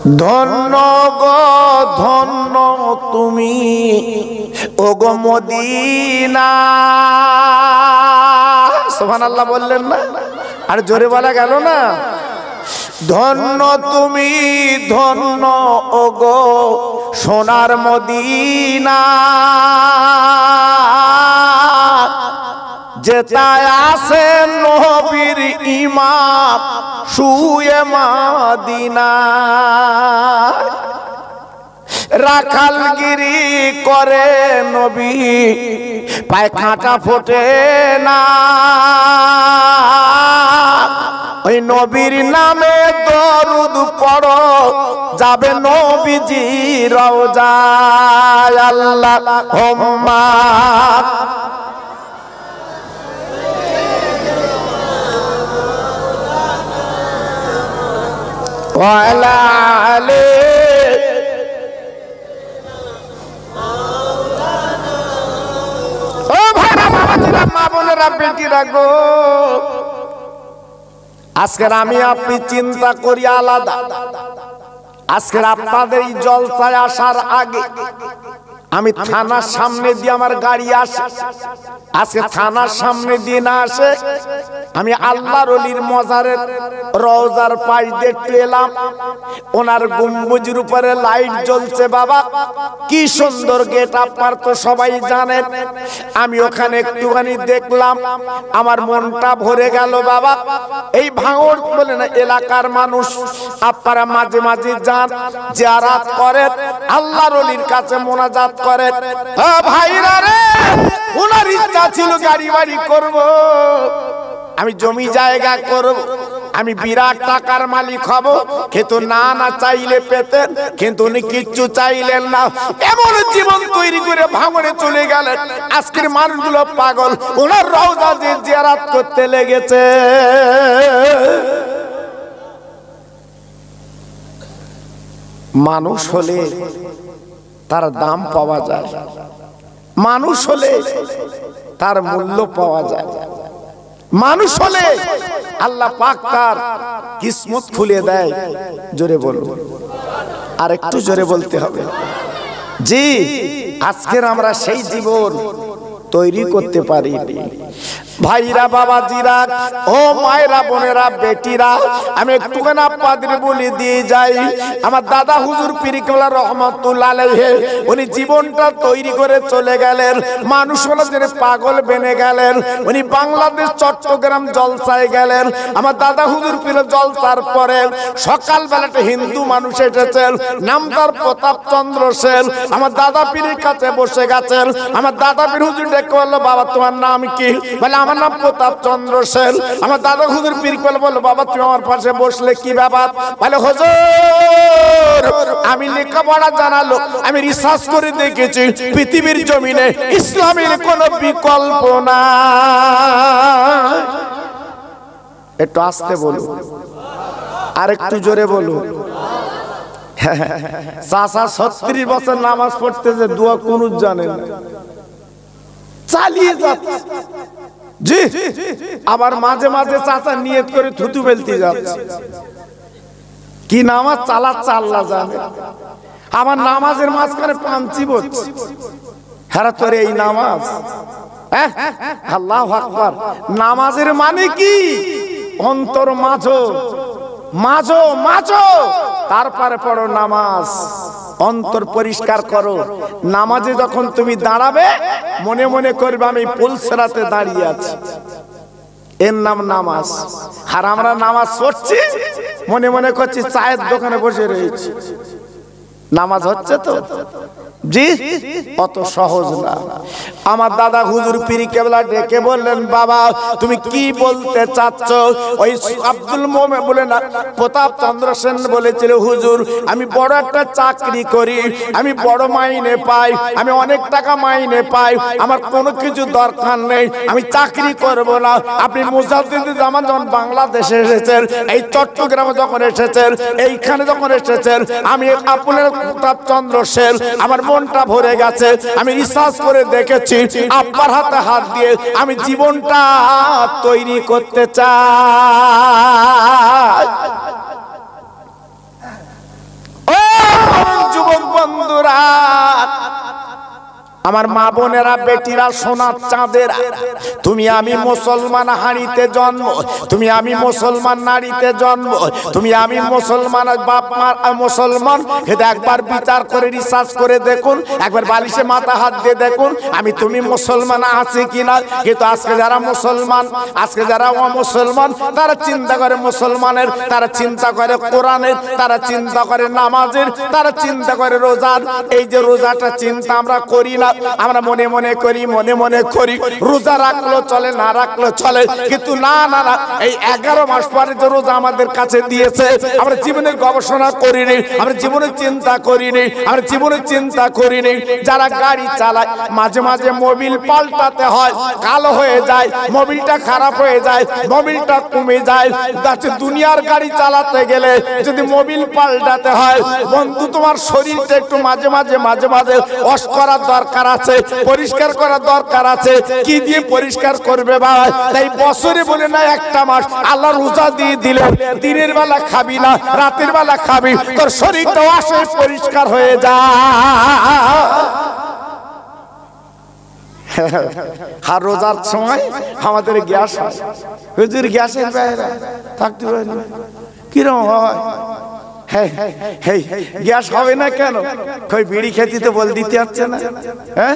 ধন্য গো ধন্য তুমি ওগো মদিনা। সুবহানাল্লাহ বললেন না? আর জোরে বলা গেল না? ধন্য তুমি ধন্য ওগো সোনার মদিনা, যেটায় আছে নবীর ইমাম শুয়ে মদিনায়। রাখালগিরি করে নবী পায় কাঁটা ফোটে না, ওই নবীর নামে দরুদ পড়ো যাবে নবীজি রওজায়। আল্লাহুম্মা ওয়া আলা আলি ও ভাইরা বাবাজিরা মা বোনেরা বেটিরা গো, আজকের আমি আপনি চিন্তা করি আলাদা। আজকের আপনাদের এই জলসায় আসার আগে আমি থানার সামনে দিয়ে আমার গাড়ি আসে, আজকে থানার সামনে দিয়ে না আসে আমি আল্লাহর ওলির মজারের রওজার পাশ দেখতে এলাম। ওনার গম্বুজের উপরে লাইট জ্বলছে। বাবা কি সুন্দর গেট, আপনার তো সবাই জানেন। আমি ওখানে একটুখানি দেখলাম, আমার মনটা ভরে গেল। বাবা এই ভাঙড় বলে না এলাকার মানুষ, আপনারা মাঝে মাঝে যান, জিয়ারত করেন, আল্লাহর ওলির কাছে মোনাজাত করেন। ও ভাইরা রে, ওনার ইচ্ছা ছিল গাড়ি বাড়ি করব, আমি জমি জায়গা করব, আমি বিরাট টাকার মালিক হব, কিন্তু না না চাইলে পেতেন, কিন্তু উনি কিচ্ছু চাইলেন না। এমন জীবন তৈরি করে ভাঙড়ে চলে গেলেন। আজকের মানুষগুলো পাগল, ওনার রওজা জিয়ারত করতে লেগেছে। মানুষ হলে তার দাম পাওয়া যায়, মানুষ হলে তার মূল্য পাওয়া যায়, মানুষ হলে আল্লাহ পাক তার কিসমত খুলে দেয়। জোরে বলুন, আর একটু জোরে বলতে হবে। জি, আজকের আমরা সেই জীবন তৈরি করতে পারিনি। ভাইরা বাবাজিরা ও মায়েরা বোনেরা বেটিরা, আমি একটুখানি আপনাদের বলে দিয়ে যাই। আমার দাদা হুজুর পীর কেবলা রহমাতুল্লাহ আলাইহি উনি জীবনটা তৈরি করে চলে গেলেন। মানুষ হলেন পাগল বেনে গেলেন। উনি বাংলাদেশ চট্টগ্রাম জলসায় গেলেন। আমার দাদা হুজুর পীর জলসার পরে সকালবেলাটা হিন্দু মানুষ এসেছেন, নাম তার প্রতাপ চন্দ্র সেন। আমার দাদা পীরের কাছে বসে গেছেন। আমার দাদা পীর হুজুর ডেকে বললো, বাবা তোমার নাম কি? বলে আমার নাম প্রতাপ চন্দ্র সেন। আমার দাদা হুজুর পীর বললো, বাবা তুমি আমার পাশে বসলে কি ব্যাপার? বলে হুজুর আমি লেখাপড়া জানালো, আমি রিসার্চ করে দেখেছি পৃথিবীর জমিনে ইসলামের কোনো বিকল্প না। একটু আস্তে বলুন, আর একটু জোরে বলুন। চাচা 36 বছর নামাজ পড়তেছে, দোয়া কুনুত জানে না, চালিয়ে যাচ্ছে। জি, আবার মাঝে মাঝে চাচা নিয়ত করে থুতু ফেলতে যাচ্ছে। কি নামাজ চালাচ্ছে আল্লাহ জানে। আমার নামাজের মাঝখানে পাঞ্চি বলছে, হ্যাঁ তোর এই নামাজ? আল্লাহু আকবার। নামাজের মানে কি? অন্তর মাঝো মাঝো মাঝো, তারপরে পড়ো নামাজ। অন্তর পরিষ্কার করো। নামাজে যখন তুমি দাঁড়াবে মনে মনে করবে আমি পুলসরাতে দাঁড়িয়ে আছি, এর নাম নামাজ। আর আমরা নামাজ পড়ছি মনে মনে করছি চায়ের দোকানে বসে রয়েছি। নামাজ হচ্ছে তো? জি, অত সহজ না। আমার দাদা হুজুর পীর কেবলা ডেকে বললেন, বাবা তুমি কি বলতে চাচ্ছ? ওই আব্দুল মোমেন বলে না প্রতাপ চন্দ্র সেন বলেছিল, হুজুর আমি বড় একটা চাকরি করি, আমি বড় মাইনে পাই, আমি অনেক টাকা মাইনে পাই, আমার কোনো কিছু দরকার নেই, আমি চাকরি করব না। আপনি মুজাদ্দিদুল জামান যখন বাংলাদেশে এসেছেন, এই চট্টগ্রামে যখন এসেছেন, এইখানে যখন এসেছেন, আমি আপনার প্রতাপ চন্দ্র সেন আমার মনটা ভরে গেছে। আমি রিসার্চ করে দেখেছি, আপনার হাতে হাত দিয়ে আমি জীবনটা তৈরি করতে চাই। আমার মা বোনেরা, বেটিরা, সোনার চাঁদেরা, তুমি আমি মুসলমান হাঁড়িতে জন্ম, তুমি আমি মুসলমান নারীতে জন্ম, তুমি আমি মুসলমান বাপ মা মুসলমান। কিন্তু একবার বিচার করে রিসার্চ করে দেখুন, একবার বালিশে মাথা হাত দিয়ে দেখুন আমি তুমি মুসলমান আছি কিনা। কিন্তু আজকে যারা মুসলমান, আজকে যারা অমুসলমান, তারা চিন্তা করে মুসলমানের, তারা চিন্তা করে কোরআনের, তারা চিন্তা করে নামাজের, তারা চিন্তা করে রোজার। এই যে রোজাটা চিন্তা আমরা করি না, আমরা মনে মনে করি, মনে মনে করি রোজা রাখলেও চলে, না রাখলেও চলে। কিন্তু না না না, এই 11 মাস পরে যে রোজা আমাদের কাছে দিয়েছে, আমরা জীবনে গবেষণা করিনি, আমরা জীবনে চিন্তা করিনি, আমরা জীবনে চিন্তা করিনি। যারা গাড়ি চালায় মাঝে মাঝে মোবিল পাল্টাতে হয়, কালো হয়ে যায়, মোবিলটা খারাপ হয়ে যায়, মোবিলটা কমে যায়। দুনিয়ার গাড়ি চালাতে গেলে যদি মোবিল পাল্টাতে হয়, বন্ধু তোমার শরীরটা একটু মাঝে মাঝে মাঝে মাঝে ওয়াশ করার দরকার আছে, পরিষ্কার করার দরকার আছে। কি দিয়ে পরিষ্কার করবে বাবা? তাই বছরে বলে না একটা মাস আল্লাহ রোজা দিয়ে দিলে, দিনের বেলা খাবি না, রাতের বেলা খাবি, তোর শরীরটা ওয়াশে পরিষ্কার হয়ে যায়। আর রোজার সময় আমাদের গ্যাস হয়, হুজুর গ্যাসের বাইরে থাকতে পারে না, কিরকম হয়? গ্যাস হবে না কেন? কই বিড়ি খেতে তো বল দিতে যাচ্ছে না, হ্যাঁ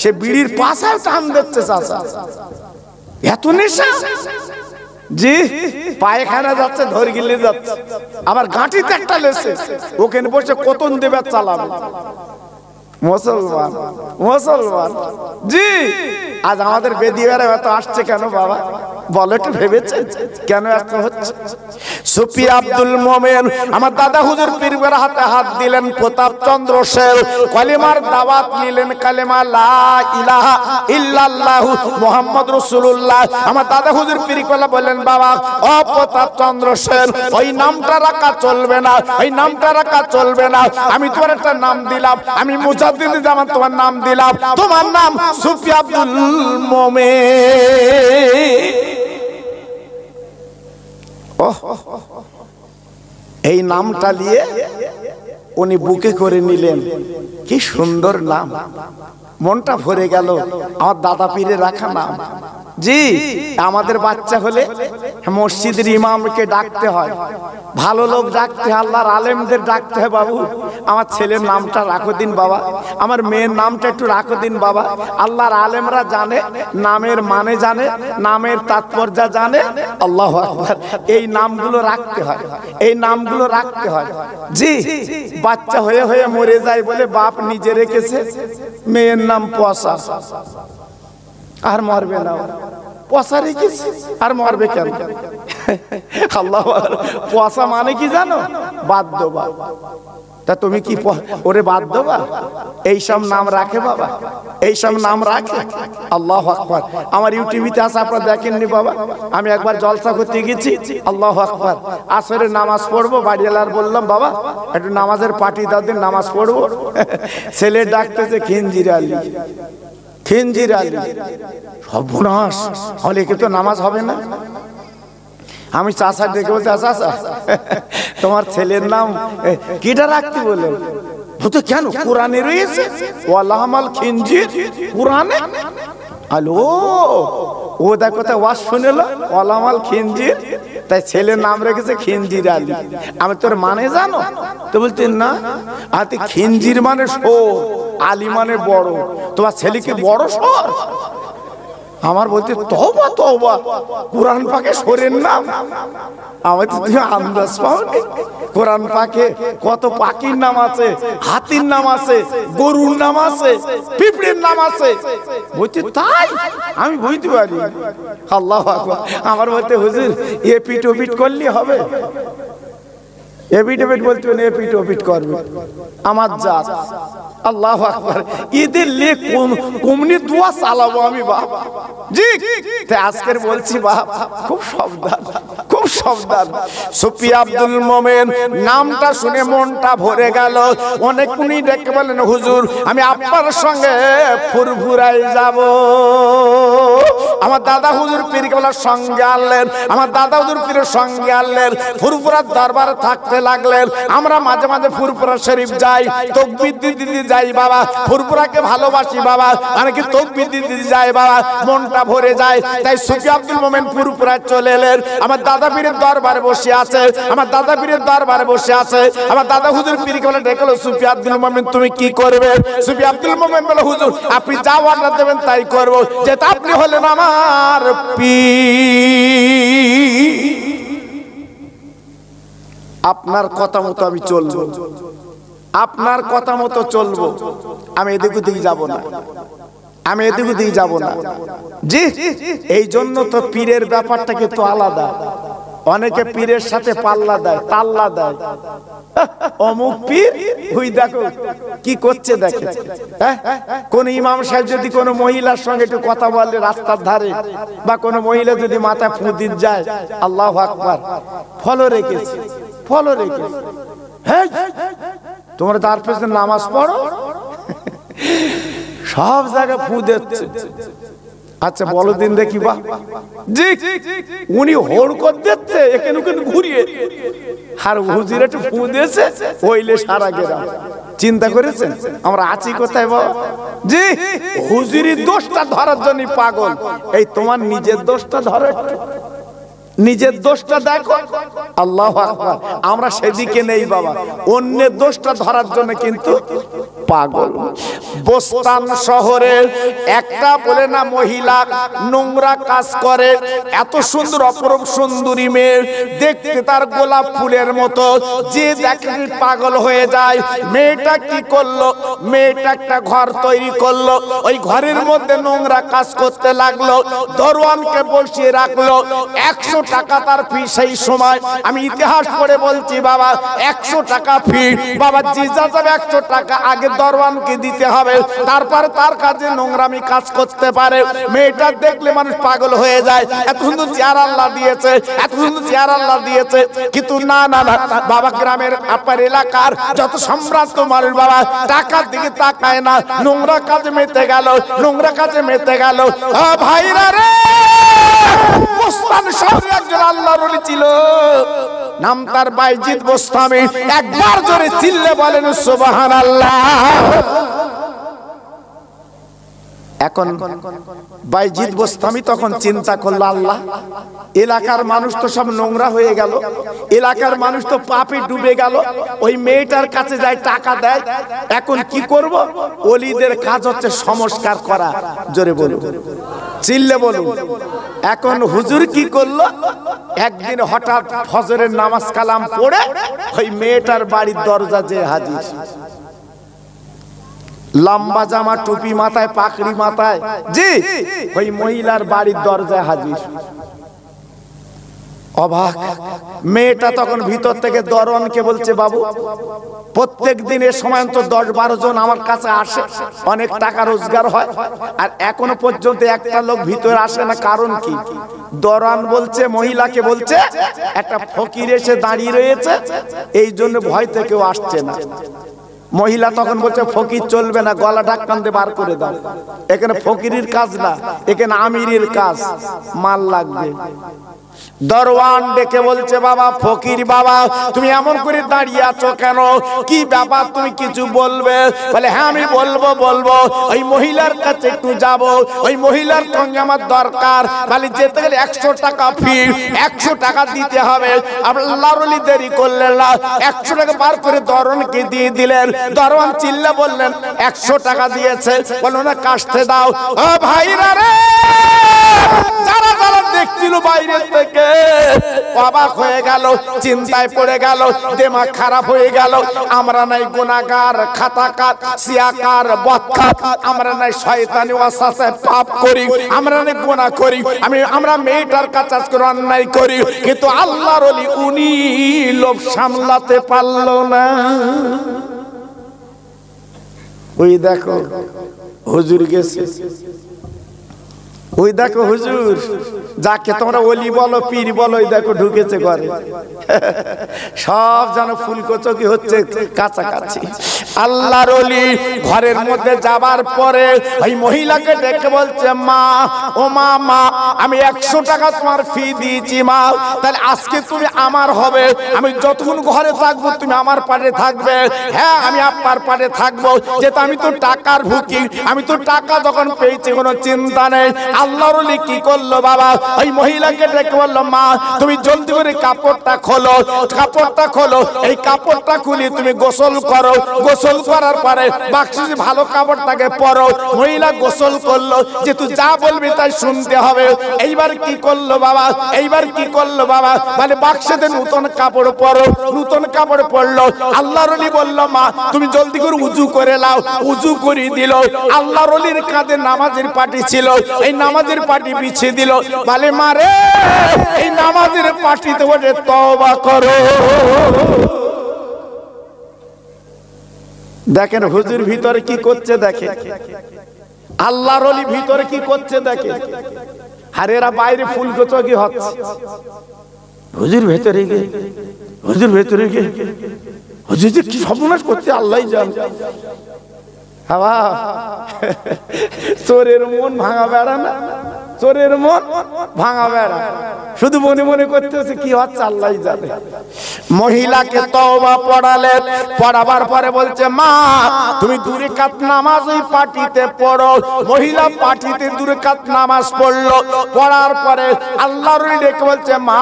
সে বিড়ির পাশাও টান দিচ্ছে চাচা, এত নেশা। জি পায়খানা যাচ্ছে, ধরে গিলে যাচ্ছে, আবার গাঁটিতে একটা লেছে, ওখানে বসে কতন দেবে চালাবে। মুসলমান মুসলমান জি আজ আমাদের বেদিয়ারা এত আসছে কেন বাবা? বলো একটু, ভেবেছে কেন এত হচ্ছে? সুফি আব্দুল মোমেন আমার দাদা হুজুর পীরের হাতে হাত দিলেন, প্রতাপ চন্দ্র সেন কলিমার দাওয়াত নিলেন, কালেমা লা ইলাহা ইল্লাল্লাহু মুহাম্মদ রাসূলুল্লাহ। আমার দাদা হুজুর পীর কলা বললেন, বাবা ও প্রতাপ চন্দ্র সেন, ওই নামটা রাখা চলবে না, ওই নামটা রাখা চলবে না। আমি তোমার একটা নাম দিলাম, আমি মুজাদ্দিদ জামান তোমার নাম দিলাম, তোমার নাম সুফি আব্দুল মোমেন। এই নামটা নিয়ে উনি বুকে করে নিলেন, কি সুন্দর নাম, মনটা ভরে গেল। আমার দাদা পীরের রাখা নাম। জি আমাদের বাচ্চা হলে মসজিদের ইমামকে ডাকতে হয়, ভালো লোক ডাকতে হয়, আল্লাহর আলেমদের ডাকতে হয়, বাবু আমার ছেলের নামটা রাখো দিন বাবা, আমার মেয়ের নামটা একটু রাখো দিন বাবা। আল্লাহর আলেমরা জানে, নামের মানে জানে, নামের তাৎপর্য জানে। আল্লাহু আকবার। এই নামগুলো রাখতে হয়, এই নামগুলো রাখতে হয়। জি বাচ্চা হয়ে হয়ে মরে যায় বলে বাপ নিজে রেখেছে, মেয়ের নাম পয়সা, আর মরবে না, পয়সা রেখেছে আর মরবে কেন? আল্লাহ, পয়সা মানে কি জানো? বাদ দেবা। তা তুমি কি ওরে বাদ দেবা? এইসব নাম রাখে বাবা, এইসব নাম রাখে। আল্লাহু আকবার। আমার ইউটিউবে আছে, আপনারা দেখেননি বাবা? আমি একবার জলসা করতে গেছি, আল্লাহু আকবার, আসরের নামাজ পড়বো, বাড়িওয়ালার বললাম বাবা একটু নামাজের পার্টি দাও দিন, নামাজ পড়বো। ছেলে ডাকতেছে খিঞ্জির আলী, খিঞ্জির আলী। সর্বনাশ, হলে কি তো নামাজ হবে না? আমি চাচা ডেকে বলতে, চাচা তোমার ছেলের নাম কিটা রাখতে বলে? তো কেন? কোরআনে রয়েছে ওয়ালামাল খিঞ্জির, কোরআনে। হ্যালো, ও দেখো তা ওয়াজ শুনেল ওয়ালামাল খিঞ্জির, তাই ছেলের নাম রেখেছে খিঞ্জির আলী। আমি তোর মানে জানো? তো বলতেন না, আতে খিঞ্জির মানে সোর, আলী মানে বড়, তোমার ছেলেকে বড় সোর? আমার বলতে তওবা তওবা, কোরআন পাকে সোরের নাম? আমার তো তুমি আন্দাজ পাওনি? কোরআন পাকে কত পাখির নাম আছে, হাতির নাম আছে, গরুর নাম আছে, পিঁপড়ের নাম আছে। বলতে তাই? আমি বুঝতে পারি। আল্লাহু আকবার। আমার বলতে হুজুর এপিট ওপিট করলে হবে? এপিট ওপিট বলতে এপিট ওপিট করবে আমার জাত। আল্লাহু আকবার। ঈদের লে কোমনি দোয়া চালাবো আমি বাপ। জি আজকের বলছি বাপ, খুব সাবধান, খুব সাবধান। সুফি আব্দুল মোমেন নামটা শুনে মনটা ভরে গেল। অনেক উনি ডেকে বলেন, হুজুর আমি আপনার সঙ্গে ফুরফুরায় যাব। আমার দাদা হুজুর পীর কেবলার সঙ্গে আনলেন, আমার দাদা হুজুর পীরের সঙ্গে আনলেন, ফুরফুরার দরবারে থাকতে লাগলেন। আমরা মাঝে মাঝে ফুরফুরা শরীফ যাই, তাকবীর দিতে যাই বাবা, ফুরফুরাকে ভালোবাসি বাবা, অনেকে তাকবীর দিতে যাই বাবা, মনটা ভরে যায়। তাই সুফি আব্দুল মোমেন ফুরফুরা চলে এলেন। আমার দাদা পীরের দরবারে বসে আছে, আমার দাদা পীরের দরবারে বসে আছে। আমার দাদা হুজুর পীর কেবলা ডেকেলো, সুফি আব্দুল মোমেন তুমি কি করবে? সুফি আব্দুল মোমেন বলে, হুজুর আপনি যা অর্ডার দেবেন তাই করব, যেটা আপনি হলেন আমার পীর, আপনার কথা মতো আমি চলবো, আপনার কথা মতো চলবো, আমি এদিক ওদিক যাব না, আমি এদিক ওদিক যাব না। জি, এই জন্য তো পীরের ব্যাপারটা কিন্তু আলাদা। অনেকে পীরের সাথে পাল্লা দেয়, তাল্লা দেয়, অমুক পীর হুই দেখো কি করছে দেখে। কোন ইমাম সাহেব যদি কোনো মহিলার সঙ্গে একটু কথা বলে রাস্তার ধারে, বা কোনো মহিলা যদি মাথায় ফুঁ দিতে যায়, আল্লাহু আকবার, ফলো রেখেছে, ফলো রেখেছে। হ্যাঁ তোমরা তার পেছনে নামাজ পড়ো, সব জায়গায় ফুঁ দিচ্ছে। আচ্ছা বলো দিন দেখি বা, জি উনি হোড় করে দিচ্ছে এখানে ওখানে ঘুরিয়ে, আর হুজুর একটু ফুঁ দিয়েছে ওইলে সারা গেরাম। চিন্তা করেছেন আমরা আছি কোথায় বাবা? জি হুজুরির দোষটা ধরার জন্য পাগল। এই তোমার নিজের দোষটা ধরো, নিজের দোষটা দেখো। আল্লাহু আকবার, আমরা সেদিকে নেই বাবা, অন্যের দোষটা ধরার জন্য কিন্তু পাগল। বোস্তান শহরে একটা বলে না মহিলা নোংরা কাজ করে, এত সুন্দর অপরূপ সুন্দরী মেয়ে, দেখতে তার গোলাপ ফুলের মতো, যে দেখে পাগল হয়ে যায়। মেয়েটা কি করলো? মেয়েটা একটা ঘর তৈরি করলো, ওই ঘরের মধ্যে নোংরা কাজ করতে লাগলো। দরওয়ানকে বসিয়ে রাখলো, 100 টাকা তার ফি। সেই সময় আমি ইতিহাস পড়ে বলছি বাবা, 100 টাকা ফি বাবা, জিজা যাবে 100 টাকা আগে দরওয়ানকে দিতে হবে, তারপরে তার কাছে নোংরামি কাজ করতে পারে। মেয়েটা দেখলে মানুষ পাগল হয়ে যায়, এত সুন্দর চেহারা আল্লাহ দিয়েছে, এত সুন্দর চেহারা আল্লাহ দিয়েছে, কিন্তু না না না বাবা, গ্রামের আপনার এলাকার যত সম্ভ্রান্ত মানুষ বাবা টাকার দিকে তাকায় না, নোংরা কাজে মেতে গেল, নোংরা কাজে মেতে গেল। ভাইরা রে, বোস্তান শহরে একজন আল্লাহর ওলি ছিল, নাম তার বাইজিদ বোস্তামি। একবার জোরে চিল্লে বলেন সুবহানাল্লাহ। এখন বাইজিদ বোস্তামি তখন চিন্তা করলো, আল্লাহ এলাকার মানুষ তো সব নোংরা হয়ে গেল, এলাকার মানুষ তো পাপে ডুবে গেল, ওই মেয়েটার কাছে যায় টাকা দেয়, এখন কি করব? ওলিদের কাজ হচ্ছে সংস্কার করা। জোরে বলুন, চিল্লে বলুন। এখন হুজুর কি করলো? একদিন হঠাৎ ফজরের নামাজ কালাম পড়ে ওই মেয়েটার বাড়ির দরজা যে হাজির, লম্বা জামা, টুপি মাথায়, পাকড়ি মাথায়, জি ওই মহিলার বাড়ির দরজায় হাজির। অবাক মেয়েটা তখন ভিতর থেকে দরওয়ানকে বলছে, বাবু প্রত্যেক দিনের সময় তো 10-12 জন আমার কাছে আসে, অনেক টাকা রোজগার হয়, আর এখনো পর্যন্ত একটা লোক ভিতরে আসে না, কারণ কি? দরওয়ান বলছে, মহিলাকে বলছে, একটা ফকির এসে দাঁড়িয়ে রয়েছে, এই জন্য ভয় থেকে কেউ আসছে না। মহিলা তখন বলছে, ফকির চলবে না, গলা ঢাকান দিয়ে বার করে দাও, এখানে ফকিরের কাজ না, এখানে আমিরের কাজ, মাল লাগবে। দরওয়ান ডেকে বলছে, বাবা ফকির বাবা তুমি এমন করে দাঁড়িয়ে আছো কেন? কি ব্যাপার, তুমি কিছু বলবে? বলে হ্যাঁ আমি বলবো বলবো। ওই মহিলার কাছে একটু যাব, ওই মহিলার সঙ্গে আমার দরকার। বলে যেতে গেলে 100 টাকা ফি, 100 টাকা দিতে হবে। আল্লাহর ওলি দেরি করলেন না, 100 টাকা বার করে দরওয়ানকে দিয়ে দিলেন। দরওয়ান চিল্লা বললেন, 100 টাকা দিয়েছে, বলো না কাশতে দাও। ও ভাইরা রে, যারা যারা দেখছিল বাইরে থেকে অবাক হয়ে গেল, চিন্তায় পড়ে গেল, দিমাগ খারাপ হয়ে গেল। আমরা নাই গুনাহগার, খাতাকার, সিয়াকার, বদকার, আমরা নাই শয়তানি ওয়াসওয়াসা পাপ করি, আমরা নাই গুনাহ করি, আমরা মেয়েটার কাছে আজকে অন্যায় করি, কিন্তু আল্লাহর ওলি উনি লোভ সামলাতে পারলো না। ওই দেখো হুজুর গেছে, ওই দেখো হুজুর, যাকে তোমরা ওলি বলো পীর বলো, ওই দেখো ঢুকেছে ঘরে। সব যেন ফুলকচকি হচ্ছে কাছাকাছি। আল্লাহর ওলি ঘরের মধ্যে যাবার পরে ওই মহিলাকে ডেকে বলছে, মা, ও মা, মা, আমি 100 টাকা তোমার ফি দিয়েছি মা, তাহলে আজকে তুমি আমার হবে। আমি যতক্ষণ ঘরে থাকবো তুমি আমার পাশে থাকবে। হ্যাঁ, আমি আপনার পাশে থাকবো, যেটা আমি তো টাকার ভুকি, আমি তো টাকা যখন পেয়েছি কোনো চিন্তা নেই। আল্লাহর ওলি কি করলো বাবা, ওই মহিলাকে ডেকে বললো, মা, তুমি জলদি করে কাপড়টা খোলো, কাপড়টা খোলো, এই কাপড়টা খুলি তুমি গোসল করো, গোসল করার পরে বাক্সে ভালো কাপড়টাকে পরো। মহিলা গোসল করলো, যে তুই যা বলবি তাই শুনতে হবে। এইবার কি করলো বাবা, এইবার কি করলো বাবা, মানে বাক্সেতে নতুন কাপড় পরো, নতুন কাপড় পরলো। আল্লাহর ওলি বললো, মা, তুমি জলদি করে উজু করে নাও। উজু করে দিল। আল্লাহর ওলির কাঁধে নামাজের পাটি ছিল, এই নামাজের পাটি বিছিয়ে দিল। বলে, মারে, এই নামাজের পাটিতে বসে তওবা করো। দেখেন হুজুর ভিতরে কি করছে, দেখে আল্লাহর ওলি ভিতরে কি করছে দেখে। আর এরা বাইরে ফুলকচকি হচ্ছে। হুজুর ভেতরে গিয়ে, হুজুর ভেতরে গিয়ে, হুজুর যে কি সর্বনাশ করতে আল্লাহই জানে। বাবা, চোরের মন ভাঙা বেড়া না, চোরের মন ভাঙা বেড়া, শুধু মনে মনে করতেছে কি হচ্ছে আল্লাহই জানে। মহিলাকে তওবা পড়ালেন, পড়াবার পরে বলছে, মা, তুমি 2 রাকাত নামাজ ওই পাটিতে পড়ো। মহিলা পাটিতে 2 রাকাত নামাজ পড়লো। পড়ার পরে আল্লাহর ওলি ডেকে বলছে, মা,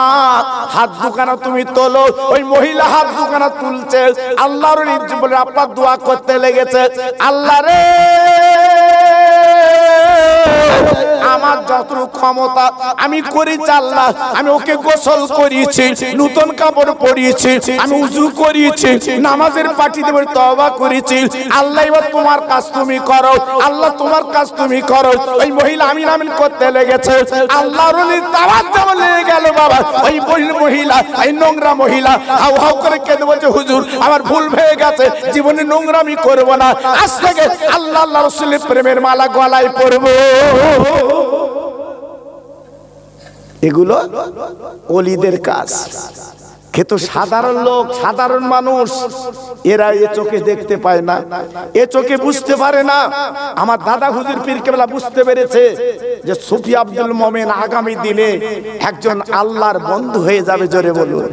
হাত দুখানা তুমি তোলো। ওই মহিলা হাত দুখানা তুলছে। আল্লাহর ওলি বলে আপনার দোয়া করতে লেগেছে, আল্লাহ রে, আমার যতটুকু ক্ষমতা আমি করেছি আল্লাহ, আমি ওকে গোসল করিয়েছি, নতুন কাপড় পরিয়েছি, আমি উজু করিয়েছি, নামাজের পাটিতে বসে তওবা করেছি। আল্লাহ, এবার তোমার কাজ তুমি করো, আল্লাহ তোমার কাজ তুমি করো। ওই মহিলা আমিন আমিন করতে লেগেছে। আল্লাহর ওলি দাওয়াত যেমন লেগে গেল বাবা, ওই মহিলা, এই নোংরা মহিলা হাউ হাউ করে কেঁদে বলছে, হুজুর আমার ভুল হয়ে গেছে, জীবনে নোংরামি করব না, আজ থেকে আল্লাহ আল্লাহ রাসূলের প্রেমের মালা গলায় পরব। এগুলো ওলিদের কাজ। কিন্তু সাধারণ লোক, সাধারণ মানুষ, এরা এ চোখে দেখতে পায় না, এ চোখে বুঝতে পারে না। আমার দাদা হুজুর পীর কেবলা বুঝতে পেরেছে যে সুফি আব্দুল মোমেন আগামী দিনে একজন আল্লাহর বন্ধু হয়ে যাবে। জোরে বলুন।